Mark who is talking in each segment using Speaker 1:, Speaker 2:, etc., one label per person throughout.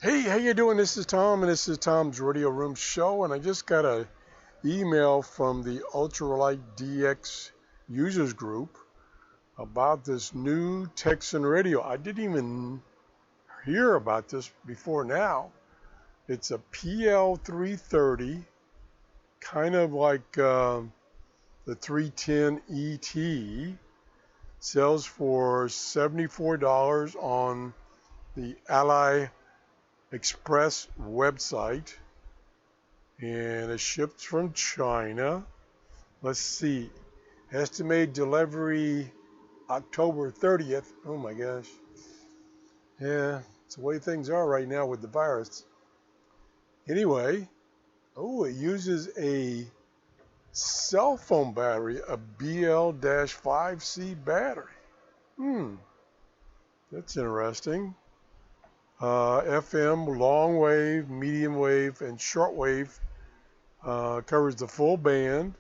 Speaker 1: Hey, how you doing? This is Tom, and this is Tom's Radio Room Show, and I just got an email from the Ultralight DX users group about this new Tecsun radio. I didn't even hear about this before now. It's a Pl-330, kind of like the 310 ET. Sells for $74 on the Ally Express website, and it ships from China. Let's see, estimated delivery October 30th. Oh my gosh. Yeah, it's the way things are right now with the virus. Anyway, it uses a cell phone battery, a BL-5C battery. That's interesting. FM, long wave, medium wave, and short wave. Covers the full band.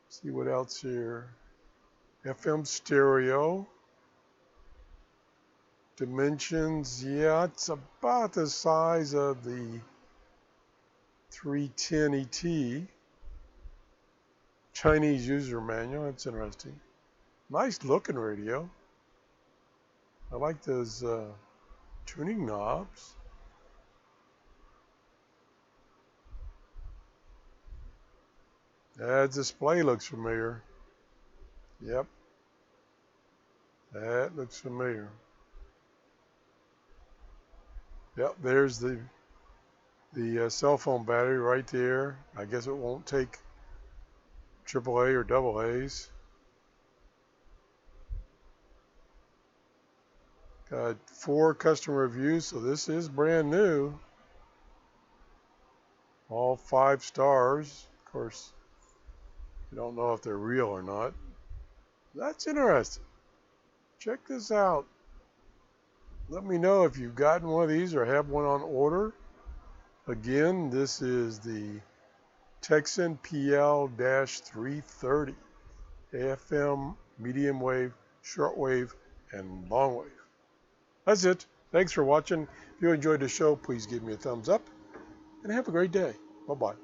Speaker 1: See what else here. FM stereo. Dimensions, yeah, it's about the size of the 310 ET. Chinese user manual, that's interesting. Nice looking radio. I like those tuning knobs. That display looks familiar. Yep, that looks familiar. Yep, there's the cell phone battery right there. I guess it won't take AAA or double A's. Got 4 customer reviews, so this is brand new. All 5 stars. Of course, you don't know if they're real or not. That's interesting. Check this out. Let me know if you've gotten one of these or have one on order. Again, this is the Tecsun PL-330. FM, medium wave, short wave, and long wave. That's it. Thanks for watching. If you enjoyed the show, please give me a thumbs up and have a great day. Bye-bye.